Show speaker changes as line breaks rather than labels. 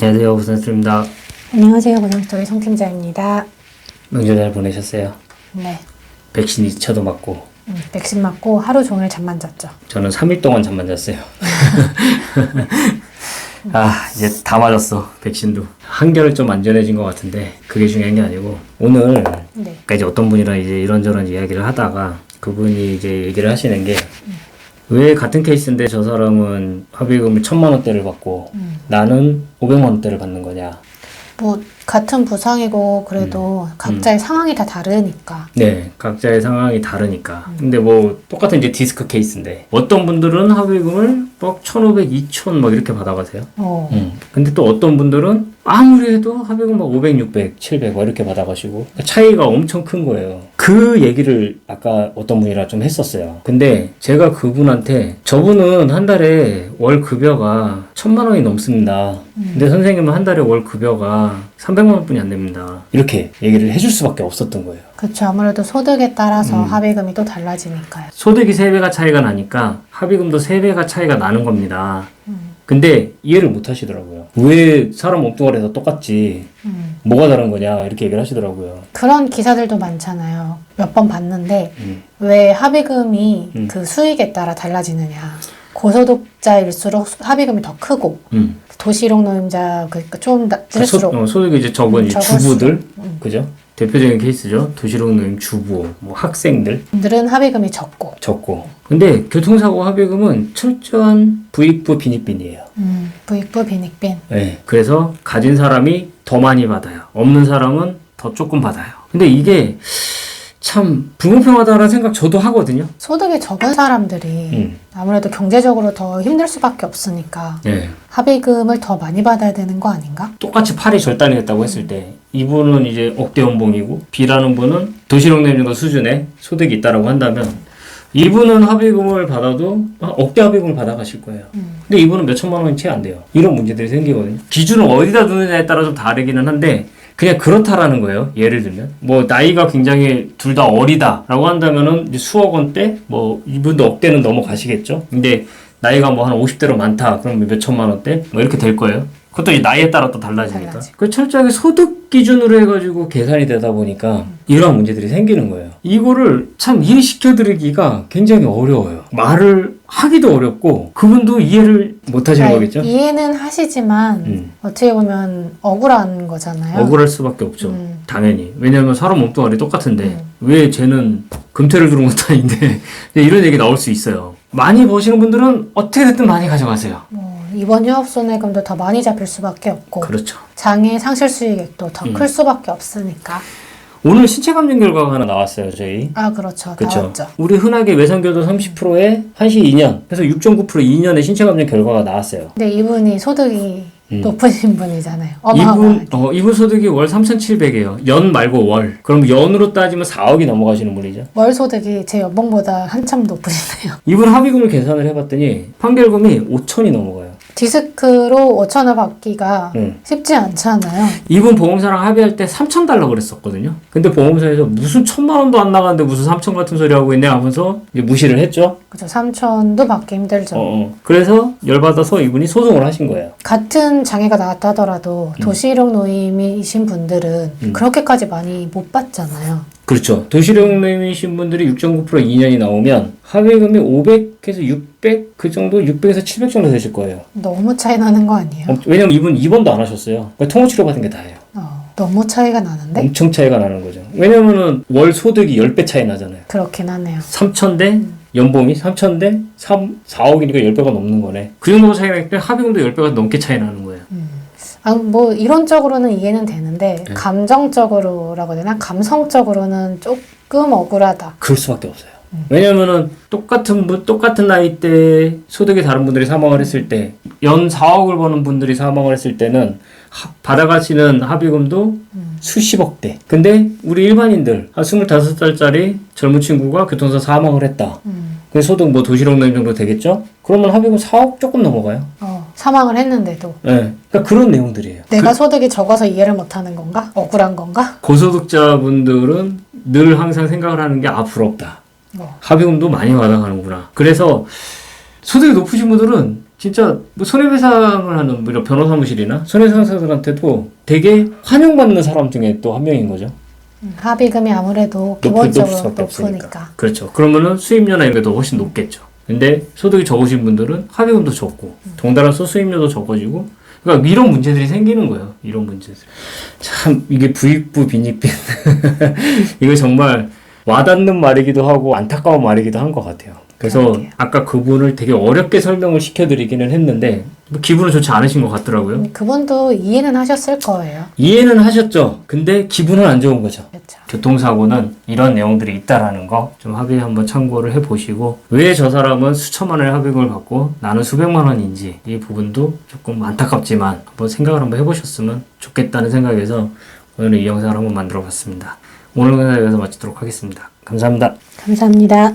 안녕하세요, 부산스입니다.
안녕하세요. 보상스토리 송팀장입니다.
명절 잘 보내셨어요?
네.
백신 2차도 맞고.
백신 맞고 하루 종일 잠만 잤죠.
저는 3일 동안 잠만 잤어요. 이제 다 맞았어, 백신도. 한결 좀 안전해진 것 같은데 그게 중요한 게 아니고 오늘
네.
그러니까 이제 어떤 분이랑 이제 이런저런 이야기를 하다가 그분이 이제 얘기를 하시는 게 왜 같은 케이스인데 저 사람은 합의금을 1,000만 원대를 받고 나는 500만 원대를 받는 거냐.
뭐 같은 부상이고 그래도 각자의 상황이 다 다르니까.
네, 각자의 상황이 다르니까. 근데 뭐 똑같은 이제 디스크 케이스인데 어떤 분들은 합의금을 막 1,500, 2,000 막 이렇게 받아가세요. 근데 또 어떤 분들은 아무리 해도 합의금 막 500, 600, 700 막 이렇게 받아가시고 차이가 엄청 큰 거예요. 그 얘기를 아까 어떤 분이랑 좀 했었어요. 근데 제가 그분한테 저분은 한 달에 월 급여가 1,000만 원이 넘습니다. 근데 선생님은 한 달에 월 급여가 300만 원뿐이 안 됩니다. 이렇게 얘기를 해줄 수밖에 없었던 거예요.
그렇죠. 아무래도 소득에 따라서 합의금이 또 달라지니까요.
소득이 3배가 차이가 나니까 합의금도 3배가 차이가 나는 겁니다. 근데 이해를 못 하시더라고요. 왜 사람 몸뚱아리에서 똑같지? 뭐가 다른 거냐? 이렇게 얘기를 하시더라고요.
그런 기사들도 많잖아요. 몇 번 봤는데 왜 합의금이 그 수익에 따라 달라지느냐. 고소득자일수록 합의금이 더 크고 도시록 노임자 그러니까 좀 낮을수록
소득이 이제 적은 이제
적을수록.
주부들, 그죠? 대표적인 케이스죠. 도시록 노임 주부, 뭐 학생들
들은 합의금이 적고.
근데 교통사고 합의금은 철저한 부익부 빈익빈이에요.
부익부 빈익빈.
네. 그래서 가진 사람이 더 많이 받아요. 없는 사람은 더 조금 받아요. 근데 이게 참 불공평하다는 생각 저도 하거든요.
소득이 적은 사람들이 아무래도 경제적으로 더 힘들 수밖에 없으니까
네.
합의금을 더 많이 받아야 되는 거 아닌가?
똑같이 팔이 절단이 됐다고 했을 때 이분은 이제 억대 연봉이고 B라는 분은 도시록 내는 거 수준의 소득이 있다라고 한다면 이분은 합의금을 받아도 억대 합의금을 받아가실 거예요. 근데 이분은 몇 천만 원이 채 안 돼요. 이런 문제들이 생기거든요. 기준을 어디다 두느냐에 따라 좀 다르기는 한데 그냥 그렇다라는 거예요. 예를 들면 뭐 나이가 굉장히 둘 다 어리다라고 한다면은 이제 수억 원대 뭐 이분도 억대는 넘어가시겠죠. 근데 나이가 뭐 한 50대로 많다 그러면 몇 천만 원대 뭐 이렇게 될 거예요. 그것도 이제 나이에 따라 또 달라지니까. 그 철저하게 소득 기준으로 해가지고 계산이 되다 보니까 이러한 문제들이 생기는 거예요. 이거를 참 이해시켜드리기가 굉장히 어려워요. 말을 하기도 어렵고 그분도 이해를 못 하시는 거겠죠?
이해는 하시지만 어떻게 보면 억울한 거잖아요.
억울할 수밖에 없죠. 당연히. 왜냐하면 사람 몸뚱아리 똑같은데 왜 쟤는 금태를 두른 것도 아닌데 이런 얘기 나올 수 있어요. 많이 버시는 분들은 어떻게 됐든 많이 가져가세요.
이번 휴업손해금도 더 많이 잡힐 수밖에 없고
그렇죠.
장애 상실 수익액도 더 클 수밖에 없으니까.
오늘 신체 감정 결과가 하나 나왔어요, 저희.
그렇죠.
그쵸?
나왔죠.
우리 흔하게 외상교도 30%에 한시 2년, 그래서 6.9% 2년의 신체 감정 결과가 나왔어요.
근데 이분이 소득이 높으신 분이잖아요. 어마어마하게.
이분 소득이 월 3,700이에요. 연 말고 월. 그럼 연으로 따지면 4억이 넘어가시는 분이죠.
월 소득이 제 연봉보다 한참 높으시네요.
이분 합의금을 계산을 해봤더니 판결금이 5천이 넘어가요.
디스크로 5천을 받기가 쉽지 않잖아요.
이분 보험사랑 합의할 때 3,000달러 그랬었거든요. 근데 보험사에서 무슨 1,000만 원도 안 나가는데 무슨 3,000 같은 소리 하고 있네 하면서 이제 무시를 했죠.
그죠. 3천도 받기 힘들죠.
그래서 열받아서 이분이 소송을 하신 거예요.
같은 장애가 나왔다 하더라도 도시록 노임이신 분들은 그렇게까지 많이 못 받잖아요.
그렇죠. 도시록 노임이신 분들이 6.9% 2년이 나오면 합의금이 500에서 600 그 정도 600에서 700 정도 되실 거예요.
너무 차이 나는 거 아니에요?
왜냐면 이분 입원도 안 하셨어요. 그러니까 통원치료 받은 게 다예요.
너무 차이가 나는데?
엄청 차이가 나는 거죠. 왜냐면은 월 소득이 10배 차이 나잖아요.
그렇긴 하네요.
3,000대 연봉이 3,000대 4억이니까 10배가 넘는 거네. 그 정도 차이가 나기 때문에 합의금도 10배가 넘게 차이 나는 거예요.
뭐 이론적으로는 이해는 되는데 감정적으로라고 해야 되나? 감성적으로는 조금 억울하다.
그럴 수밖에 없어요. 왜냐면은 똑같은 나이대 소득이 다른 분들이 사망을 했을 때 연 4억을 버는 분들이 사망을 했을 때는 받아가시는 합의금도 수십억대. 근데 우리 일반인들 한 25살짜리 젊은 친구가 교통사 사망을 했다. 그 소득 뭐 도시록 노임 정도 되겠죠? 그러면 합의금 4억 조금 넘어가요.
사망을 했는데도.
네. 그러니까 그런 내용들이에요.
내가 소득이 적어서 이해를 못하는 건가? 억울한 건가?
고소득자분들은 늘 항상 생각을 하는 게 부럽다. 합의금도 많이 받아가는구나. 그래서 소득이 높으신 분들은 진짜 뭐 손해배상을 하는 뭐 이런 변호사무실이나 손해상사들한테도 되게 환영받는 사람 중에 또 한 명인 거죠.
합의금이 아무래도 기본적으로 높으니까.
그렇죠. 그러면은 수입료나 이런 게 더 훨씬 높겠죠. 근데 소득이 적으신 분들은 합의금도 적고 동달아 수수입료도 적어지고 그러니까 이런 문제들이 생기는 거예요. 이런 문제들. 참 이게 부익부 빈익빈 이거 정말 와닿는 말이기도 하고 안타까운 말이기도 한 것 같아요. 그래서
그러게요.
아까 그분을 되게 어렵게 설명을 시켜드리기는 했는데 뭐 기분은 좋지 않으신 것 같더라고요.
그분도 이해는 하셨을 거예요.
이해는 하셨죠. 근데 기분은 안 좋은 거죠.
그렇죠.
교통사고는 이런 내용들이 있다라는 거 좀 합의 한번 참고를 해보시고 왜 저 사람은 수천만 원의 합의금을 받고 나는 수백만 원인지 이 부분도 조금 안타깝지만 한번 생각을 한번 해보셨으면 좋겠다는 생각에서 오늘 이 영상을 한번 만들어 봤습니다. 오늘 영상을 여기서 마치도록 하겠습니다. 감사합니다.
감사합니다.